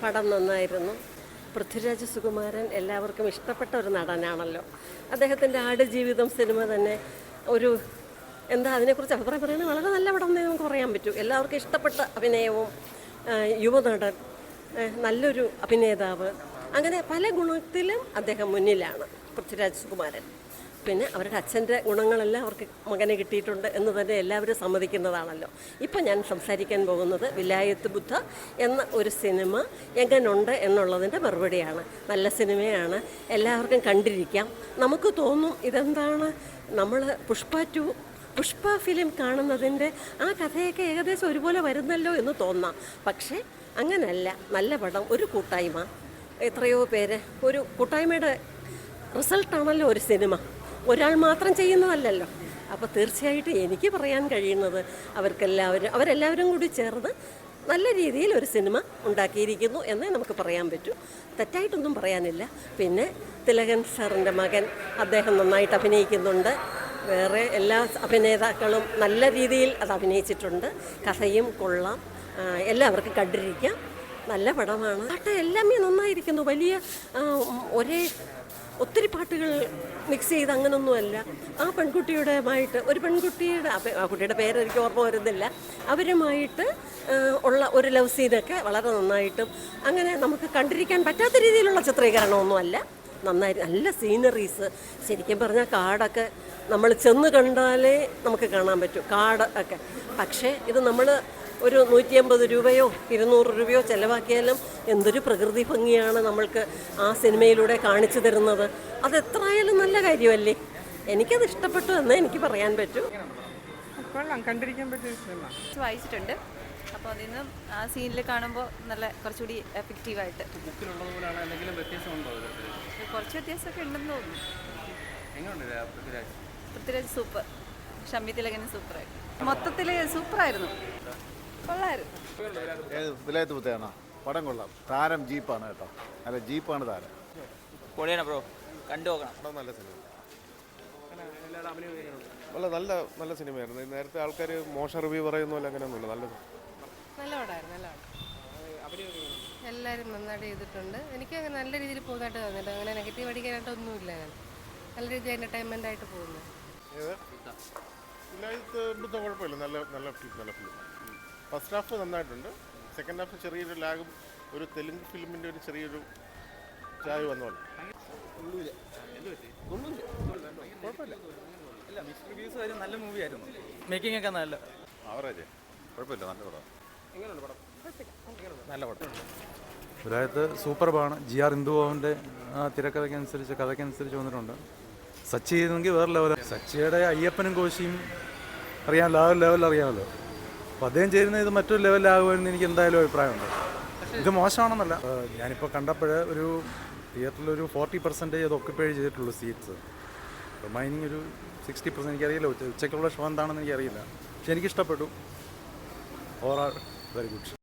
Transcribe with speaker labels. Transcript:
Speaker 1: പടം നന്നായിരുന്നു. പൃഥ്വിരാജ് സുകുമാരൻ എല്ലാവർക്കും ഇഷ്ടപ്പെട്ട ഒരു നടനാണല്ലോ. അദ്ദേഹത്തിൻ്റെ ആടുജീവിതം സിനിമ തന്നെ ഒരു അതിനെക്കുറിച്ച് അഭിപ്രായം പറയുന്നത് വളരെ നല്ല പടം എന്നേ നമുക്ക് പറയാൻ പറ്റൂ. എല്ലാവർക്കും ഇഷ്ടപ്പെട്ട അഭിനയവും യുവനടൻ, നല്ലൊരു അഭിനേതാവ്, അങ്ങനെ പല ഗുണത്തിലും അദ്ദേഹം മുന്നിലാണ് പൃഥ്വിരാജ് സുകുമാരൻ. പിന്നെ അവരുടെ അച്ഛൻ്റെ ഗുണങ്ങളെല്ലാം അവർക്ക് മകനെ കിട്ടിയിട്ടുണ്ട് എന്ന് തന്നെ എല്ലാവരും സമ്മതിക്കുന്നതാണല്ലോ. ഇപ്പം ഞാൻ സംസാരിക്കാൻ പോകുന്നത് വിലായത്ത് ബുദ്ധ എന്ന ഒരു സിനിമ എങ്ങനെയുണ്ട് എന്നുള്ളതിൻ്റെ മറുപടിയാണ്. നല്ല സിനിമയാണ്, എല്ലാവർക്കും കണ്ടിരിക്കാം. നമുക്ക് തോന്നും ഇതെന്താണ്, നമ്മൾ പുഷ്പ ഫിലിം കാണുന്നതിൻ്റെ ആ കഥയൊക്കെ ഏകദേശം ഒരുപോലെ വരുന്നല്ലോ എന്ന് തോന്നാം. പക്ഷേ അങ്ങനല്ല. നല്ല പടം, ഒരു കൂട്ടായ്മ, എത്രയോ പേര്, ഒരു കൂട്ടായ്മയുടെ റിസൾട്ടാണല്ലോ ഒരു സിനിമ. ഒരാൾ മാത്രം ചെയ്യുന്നതല്ലല്ലോ. അപ്പോൾ തീർച്ചയായിട്ടും എനിക്ക് പറയാൻ കഴിയുന്നത് അവരെല്ലാവരും കൂടി ചേർന്ന് നല്ല രീതിയിൽ ഒരു സിനിമ ഉണ്ടാക്കിയിരിക്കുന്നു എന്നേ നമുക്ക് പറയാൻ പറ്റൂ. തെറ്റായിട്ടൊന്നും പറയാനില്ല. പിന്നെ തിലകൻ സാറിൻ്റെ മകൻ, അദ്ദേഹം നന്നായിട്ട് അഭിനയിക്കുന്നുണ്ട്. വേറെ എല്ലാ അഭിനേതാക്കളും നല്ല രീതിയിൽ അത് അഭിനയിച്ചിട്ടുണ്ട്. കഥയും കൊള്ളാം, എല്ലാവർക്കും കണ്ടിരിക്കാം. നല്ല പടമാണ്. പാട്ട് എല്ലാമേ നന്നായിരിക്കുന്നു. വലിയ ഒത്തിരി പാട്ടുകൾ മിക്സ് ചെയ്ത് അങ്ങനൊന്നുമല്ല. ആ പെൺകുട്ടിയുടെയുമായിട്ട് ഒരു പെൺകുട്ടിയുടെ ആ കുട്ടിയുടെ പേരെനിക്ക് ഓർമ്മ വരുന്നില്ല, അവരുമായിട്ട് ഉള്ള ഒരു ലവ് സീനൊക്കെ വളരെ നന്നായിട്ടും അങ്ങനെ നമുക്ക് കണ്ടിരിക്കാൻ പറ്റാത്ത രീതിയിലുള്ള ചിത്രീകരണമൊന്നുമല്ല. നന്നായി നല്ല സീനറീസ്. ശരിക്കും പറഞ്ഞാൽ കാടൊക്കെ നമ്മൾ ചെന്ന് കണ്ടാലേ നമുക്ക് കാണാൻ പറ്റും, കാട് ഒക്കെ. പക്ഷേ ഇത് നമ്മൾ ഒരു 150 രൂപയോ 200 രൂപയോ ചിലവാക്കിയാലും എന്തൊരു പ്രകൃതി ഭംഗിയാണ് നമ്മൾക്ക് ആ സിനിമയിലൂടെ കാണിച്ചു തരുന്നത്. അതെത്രയായാലും നല്ല കാര്യമല്ലേ. എനിക്കത് ഇഷ്ടപ്പെട്ടു എന്നേ എനിക്ക് പറയാൻ പറ്റൂ.
Speaker 2: കണ്ടിരിക്കാൻ പറ്റിയ സിനിമ
Speaker 3: വായിച്ചിട്ടുണ്ട്. അപ്പോൾ അതിൽ നിന്ന് ആ സീനിൽ കാണുമ്പോൾ നല്ല കുറച്ചുകൂടി എഫക്റ്റീവായിട്ട് കുറച്ച് വ്യത്യാസമൊക്കെ ഉണ്ടെന്ന് തോന്നുന്നു. പൃഥ്വിരാജ് സൂപ്പർ, ഷമ്മി തിലകനും സൂപ്പറായിരുന്നു. മൊത്തത്തിൽ സൂപ്പറായിരുന്നു, കൊള്ളായിരുന്നു.
Speaker 4: വിലായത്ത് ബുദ്ധയാണോ? പടം കൊള്ളാം. താരം ജീപ്പാണ് കേട്ടോ, അല്ല ജീപ്പാണ് താരം.
Speaker 5: പൊളിയാണ് ബ്രോ, കണ്ടു നോക്കണം.
Speaker 4: നല്ല സിനിമ, നല്ല സിനിമയായിരുന്നു. നേരത്തെ ആൾക്കാർ മോശം റിവ്യൂ പറയുന്നില്ല, അങ്ങനെയൊന്നുമില്ല. നല്ല
Speaker 6: പടമായിരുന്നു. എല്ലാവരും നന്നായിട്ട് ചെയ്തിട്ടുണ്ട്. എനിക്ക് നല്ല രീതിയിൽ പോകുന്നതായിട്ട് തോന്നിയിട്ട് അങ്ങനെ നെഗറ്റീവ് അടിക്കാനായിട്ടൊന്നുമില്ല. നല്ല രീതിയിൽ എൻ്റർടൈൻമെൻ്റ് ആയിട്ട് പോകുന്നു.
Speaker 4: വിലായത്ത് ബുദ്ധ കുഴപ്പമില്ല, നല്ല ഫിലിം. ഫസ്റ്റ് ഹാഫ് നന്നായിട്ടുണ്ട്. സെക്കൻഡ് ഹാഫ് ചെറിയൊരു ലാഗും, ഒരു തെലുങ്ക് ഫിലിമിൻ്റെ ഒരു ചെറിയൊരു ചായ വന്നോളൂ. കുഴപ്പമില്ല,
Speaker 5: നല്ല മൂവിയായിരുന്നു. മേക്കിംഗ് ഒക്കെ നല്ല
Speaker 4: ആവറേജ്, കുഴപ്പമില്ല. നല്ല പടം. നല്ല പടം.
Speaker 7: വിലായത്ത് സൂപ്പർബാണ്. GR ഇന്ദുഭവൻ്റെ തിരക്കഥയ്ക്കനുസരിച്ച് കഥയ്ക്കനുസരിച്ച് വന്നിട്ടുണ്ട്. സച്ചി ചെയ്തെങ്കിൽ വേറെ ലെവൽ. സച്ചിയുടെ അയ്യപ്പനും കോശിയും അറിയാമല്ലോ, ആ ഒരു ലെവലിൽ അറിയാമല്ലോ. അപ്പോൾ അദ്ദേഹം ചെയ്യുന്ന ഇത് മറ്റൊരു ലെവലിലാകുമെന്ന് എനിക്ക് എന്തായാലും അഭിപ്രായമുണ്ട്. ഇത് മോശമാണെന്നല്ല, ഞാനിപ്പോൾ കണ്ടപ്പോൾ ഒരു തിയേറ്ററിൽ ഒരു 40% അത് ഒക്കുപ്പൈ ചെയ്തിട്ടുള്ളൂ സീറ്റ്സ്. റിമൈനിങ് ഒരു 60%. എനിക്കറിയില്ല ഉച്ചയ്ക്കുള്ള ഷോ എന്താണെന്ന് എനിക്കറിയില്ല. പക്ഷെ എനിക്കിഷ്ടപ്പെട്ടു. Overall very good.